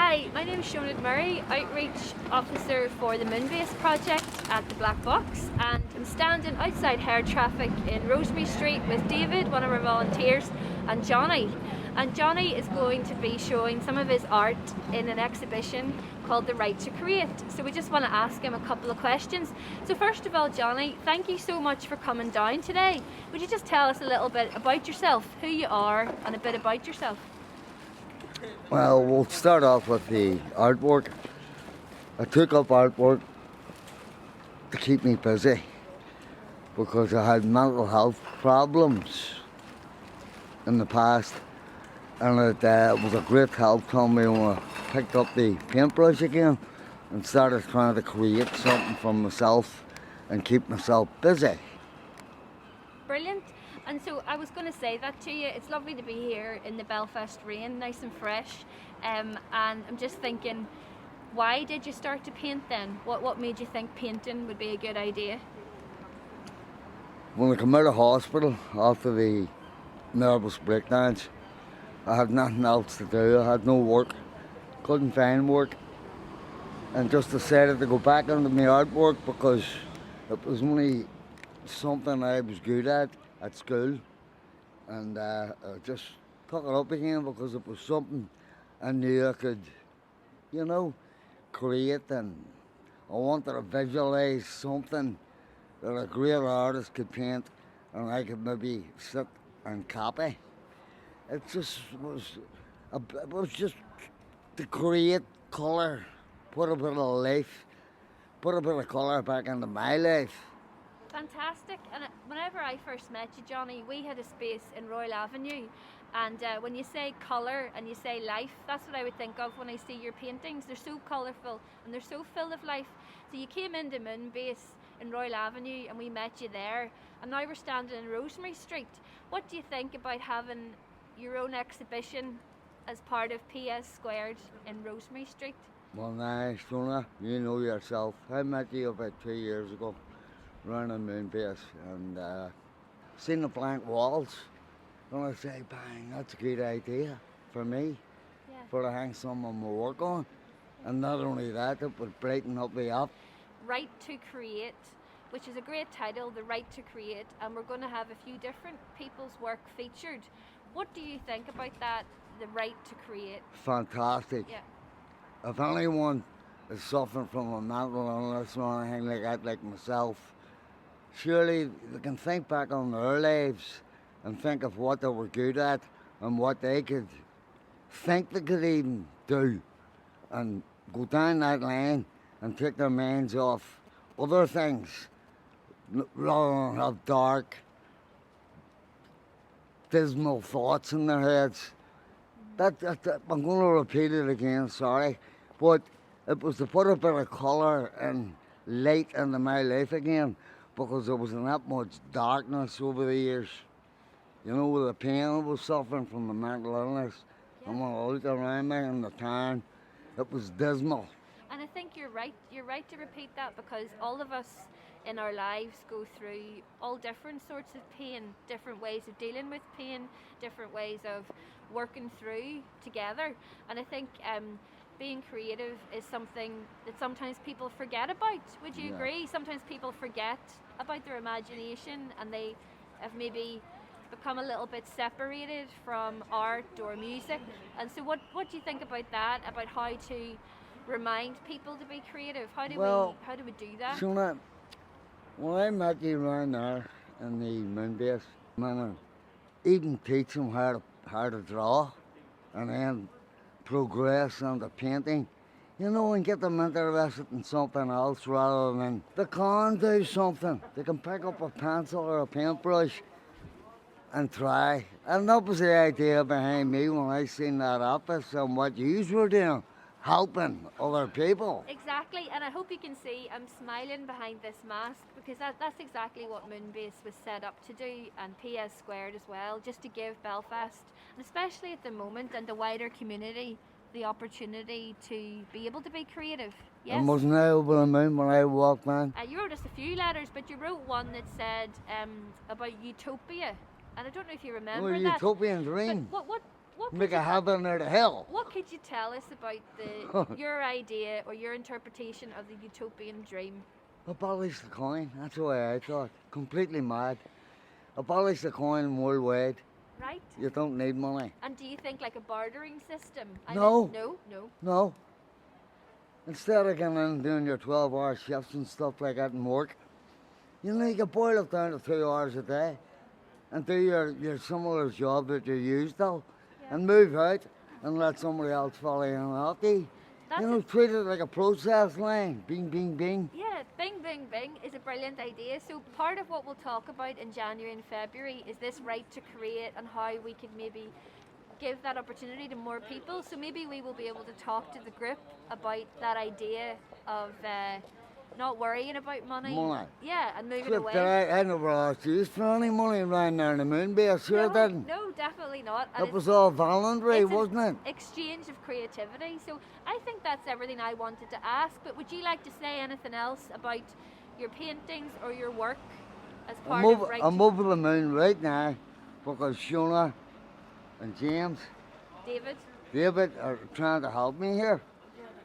Hi, my name is Seonaid Murray, Outreach Officer for the Moonbase project at the Black Box, and I'm standing outside hair traffic in Rosemary Street with David, one of our volunteers, and Johnny. And Johnny is going to be showing some of his art in an exhibition called The Right to Create. So we just want to ask him a couple of questions. So first of all, Johnny, thank you so much for coming down today. Would you just tell us a little bit about yourself, who you are, and a bit about yourself? Well, we'll start off with the artwork. I took up artwork to keep me busy because I had mental health problems in the past, and it was a great help to me when I picked up the paintbrush again and started trying to create something for myself and keep myself busy. Brilliant. And so I was going to say that to you. It's lovely to be here in the Belfast rain, nice and fresh. And I'm just thinking, why did you start to paint then? What made you think painting would be a good idea? When I came out of hospital after the nervous breakdowns, I had nothing else to do. I had no work, couldn't find work, and just decided to go back into my artwork because it was only something I was good at school, and I just took it up again because it was something I knew I could, create, and I wanted to visualise something that a great artist could paint and I could maybe sit and copy. It was just to create colour, put a bit of life, put a bit of colour back into my life. Fantastic. And whenever I first met you, Johnny, we had a space in Royal Avenue, and when you say colour and you say life, that's what I would think of when I see your paintings. They're so colourful and they're so full of life. So you came into Moonbase in Royal Avenue and we met you there, and now we're standing in Rosemary Street. What do you think about having your own exhibition as part of P2S in Rosemary Street? Well, nice, Shona, you know yourself. I met you about 2 years ago around in Moonbase, and seen the blank walls, and I say, bang, that's a good idea for me, for to hang some of my work on. And not only that, it would brighten up me up. Right to Create, which is a great title, The Right to Create, and we're going to have a few different people's work featured. What do you think about that, The Right to Create? Fantastic. Yeah. If anyone is suffering from a mental illness or anything like that, like myself, surely they can think back on their lives and think of what they were good at and what they could think they could even do, and go down that lane and take their minds off other things rather than have dark, dismal thoughts in their heads. That I'm going to repeat it again, sorry, but it was to put a bit of colour and light into my life again, because there was that much darkness over the years. With the pain I was suffering from the mental illness. And when I looked around me in the town, it was dismal. And I think you're right to repeat that, because all of us in our lives go through all different sorts of pain, different ways of dealing with pain, different ways of working through together. And I think being creative is something that sometimes people forget about. Would you agree? Sometimes people forget about their imagination, and they have maybe become a little bit separated from art or music. And so what do you think about that, about how to remind people to be creative? How do we do that? Shona, when I met you around there in the Moonbase, man, even teach them how to draw and then progress into painting, and get them interested in something else rather than they can do something. They can pick up a pencil or a paintbrush and try. And that was the idea behind me when I seen that office and what you were doing, helping other people. Exactly, and I hope you can see I'm smiling behind this mask, because that's exactly what Moonbase was set up to do, and P2S as well, just to give Belfast, and especially at the moment, and the wider community, the opportunity to be able to be creative. Yes. And wasn't I over the moon when I walked, man? You wrote us a few letters, but you wrote one that said about Utopia, and I don't know if you remember that. Utopian dream. But what could make you, a heaven out of hell. what could you tell us about your idea or your interpretation of the utopian dream? Abolish the coin, that's the way I thought. Completely mad. Abolish the coin worldwide. Right? You don't need money. And do you think like a bartering system? No. No. No. Instead of going in and doing your 12-hour shifts and stuff like that and work, you know, you can boil it down to 2 hours a day and do your similar job that you used though, Yeah. and move out and let somebody else follow you after you. That's You know, treat it like a process line. Bing, bing, bing. Yeah, Bing Bing Bing is a brilliant idea. So part of what we'll talk about in January and February is this right to create and how we could maybe give that opportunity to more people. So maybe we will be able to talk to the group about that idea of not worrying about money. Money. Yeah, and moving Flip away. that, I never asked you for any money around there in the moon base, sure no, didn't. no, definitely not. And It was all voluntary, it's an wasn't it? exchange of creativity. So I think that's everything I wanted to ask. But would you like to say anything else about your paintings or your work as part of Right I'm to over the moon right now because Shona and James, David? are trying to help me here.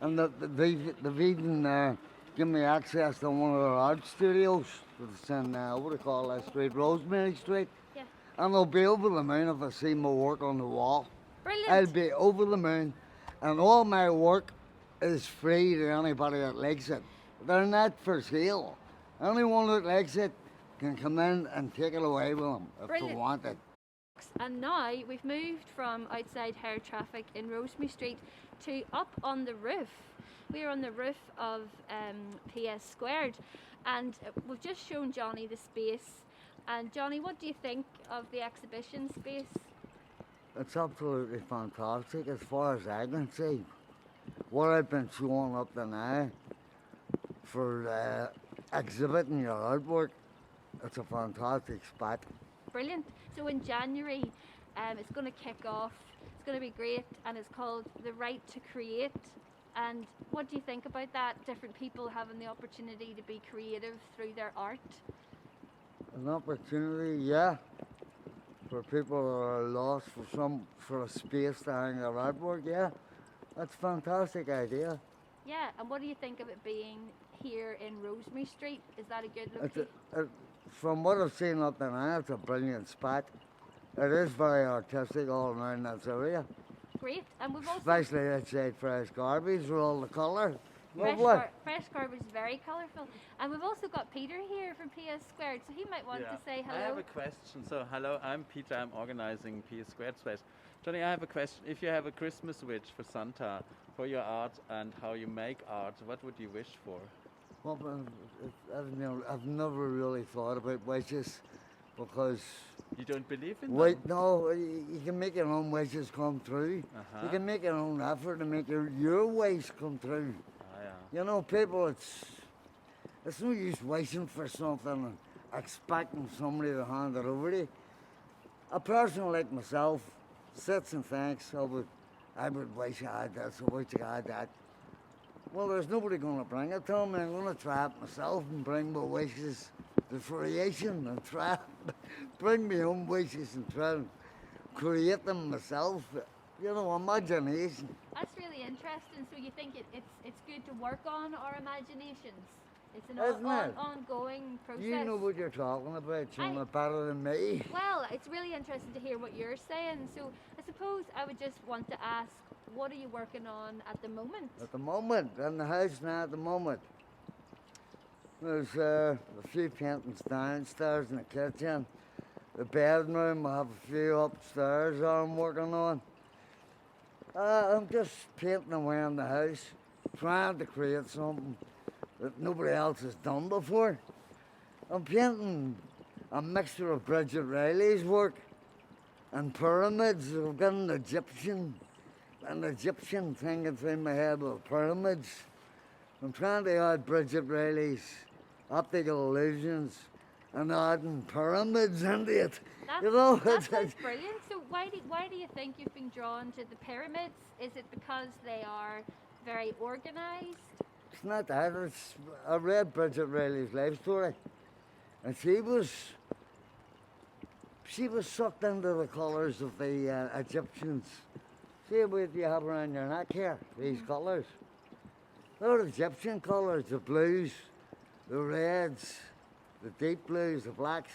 And they've even given me access to one of their art studios that's in, what do you call that street, Rosemary Street. Yeah. And I'll be over the moon if I see my work on the wall. Brilliant. I'll be over the moon, and all my work is free to anybody that likes it. They're not for sale. Anyone that likes it can come in and take it away with them if they Brilliant. want it. And now we've moved from outside hair traffic in Rosemary Street to up on the roof. We are on the roof of PS Squared, and we've just shown Johnny the space. And Johnny, what do you think of the exhibition space? It's absolutely fantastic as far as I can see. What I've been showing up to now for exhibiting your artwork, it's a fantastic spot. Brilliant. So in January, it's going to kick off. It's going to be great, and it's called The Right to Create. And what do you think about that? Different people having the opportunity to be creative through their art. An opportunity, yeah, for people that are lost for a space to hang their artwork, yeah. That's a fantastic idea. Yeah, and what do you think of it being here in Rosemary Street? Is that a good location? From what I've seen up there now, it's a brilliant spot. It is very artistic all around that area. Great, and we've also Especially outside fresh garbage with all the colour. fresh garbage is very colourful, and we've also got Peter here from PS Squared, so he might want to say hello. I have a question. So, hello, I'm Peter. I'm organizing PS Squared Space. Johnny, I have a question. If you have a Christmas wish for Santa, for your art and how you make art, what would you wish for? Well, I've never really thought about wishes because You don't believe in wait, them? no, you can make your own wishes come true. Uh-huh. You can make your own effort to make your wish come true. Ah, yeah. You know, people, it's no use wishing for something and expecting somebody to hand it over to you. A person like myself sits and thinks, I would wish I had this, I wish I had that. Well, there's nobody going to bring it to me. I'm going to try it myself and bring my wishes to fruition and try bring my own wishes and try and create them myself. You know, imagination. That's really interesting. So you think it's good to work on our imaginations? It's an Isn't it? ongoing process. You know what you're talking about, you're not better than me. Well, it's really interesting to hear what you're saying. So I suppose I would just want to ask, what are you working on at the moment? At the moment, in the house now at the moment, there's a few paintings downstairs in the kitchen. The bedroom, I have a few upstairs I'm working on. I'm just painting away in the house, trying to create something that nobody else has done before. I'm painting a mixture of Bridget Riley's work and pyramids. I've got an Egyptian thing through my head with pyramids. I'm trying to add Bridget Riley's optical illusions and adding pyramids into it. That sounds brilliant. So why do you think you've been drawn to the pyramids? Is it because they are very organised? It's not that. I read Bridget Riley's life story, and she was sucked into the colours of the Egyptians. See what you have around your neck here, these colours. They're Egyptian colours, the blues, the reds, the deep blues, the blacks.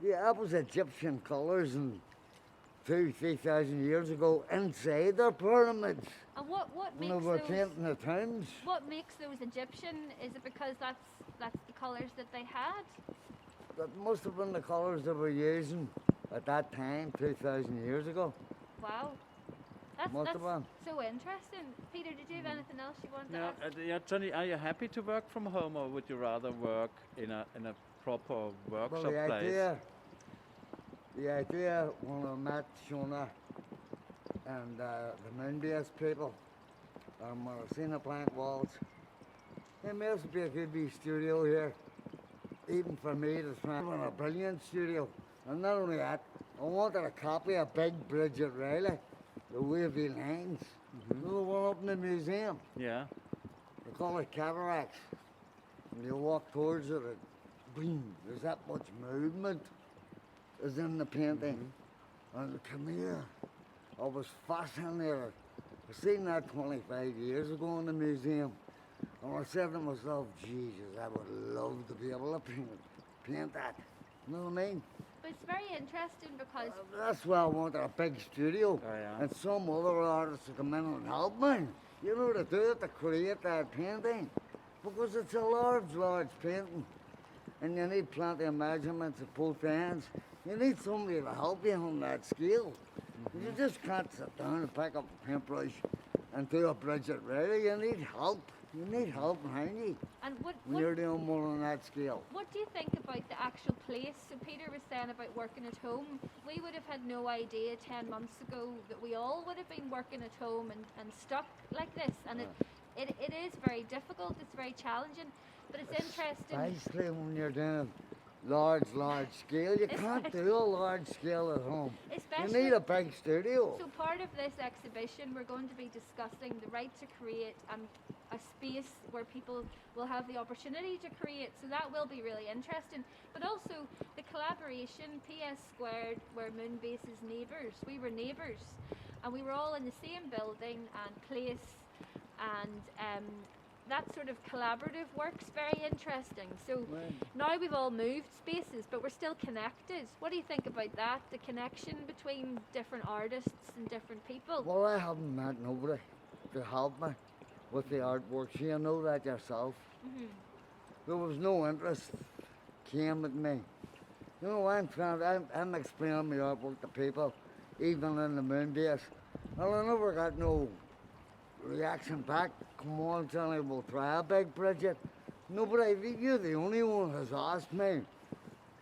Yeah, that was Egyptian colours and 2,000-3,000 years ago inside their pyramids. And what When makes they were those? painting the tombs. What makes those Egyptian? Is it because that's the colours that they had? That must have been the colours they were using at that time, 2,000 years ago. Wow, that's Must have been. so interesting. Peter, did you have anything else you want to Yeah, ask? yeah, Johnny, are you happy to work from home, or would you rather work in a proper workshop Well, place? the idea when I met Seonaid and the moon-based people, and when I seen the blank walls, there must be a good wee studio here, even for me to try in a brilliant studio. And not only that, I wanted a copy of Big Bridget Riley, the wavy lines, the one up in the museum. Yeah. They call it cataracts. When you walk towards it, boom, there's that much movement is in the painting. And come here, I was fascinated. I seen that 25 years ago in the museum. And I said to myself, Jesus, I would love to be able to paint that. You know what I mean? But it's very interesting because That's why I wanted a big studio. Oh, yeah. And some other artists to come in and help me. You know, to do it, to create that painting. Because it's a large painting. And you need plenty of measurements at both ends. You need somebody to help you on that scale. You just can't sit down and pick up a paintbrush and do a Bridget Riley. You need help. You need help behind you and when you're doing more on that scale. what do you think about the actual place? So Peter was saying about working at home. We would have had no idea 10 months ago that we all would have been working at home and stuck like this. And it is very difficult. It's very challenging. But it's interesting. Especially when you're doing large scale. You can't do a large scale at home. Especially, You need a big studio. So part of this exhibition, we're going to be discussing the right to create a space where people will have the opportunity to create. So that will be really interesting. But also the collaboration, PS Squared, where Moonbase's neighbours. We were neighbours, and we were all in the same building and place, and that sort of collaborative work's very interesting. So now we've all moved spaces, but we're still connected. What do you think about that? The connection between different artists and different people? Well, I haven't met nobody to help me with the artwork. So you know that yourself. There was no interest came with me. You know, I'm explaining my artwork to people, even in the Moonbase. Well, I never got no reaction back. Come on, Johnny, we'll try a Big Bridget. Nobody, you're the only one has asked me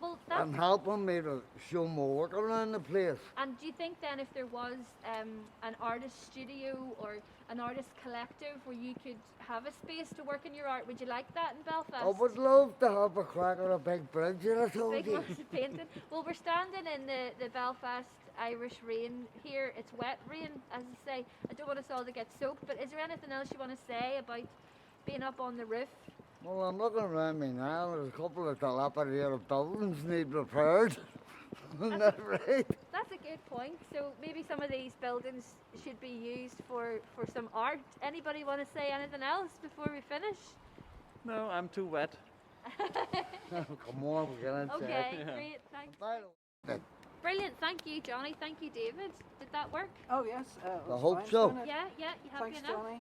Well, that's, and helping me to show my work around the place. and do you think then if there was an artist studio or an artist collective where you could have a space to work in your art, would you like that in Belfast? I would love to have a crack at a Big Bridget, I told Big you. ones of painting. Well, we're standing in the Belfast Irish rain here. It's wet rain, as I say. I don't want us all to get soaked, but is there anything else you want to say about being up on the roof? Well, I'm looking around me now. There's a couple of dilapidated buildings need repaired. Isn't that right? That's a good point. So maybe some of these buildings should be used for some art. Anybody want to say anything else before we finish? No, I'm too wet. Come on, we're going to Okay, Yeah. great. Thanks. Bye. Brilliant. Thank you, Johnny. Thank you, David. Did that work? Oh yes. I hope so. Yeah, you happy Thanks, enough? Johnny.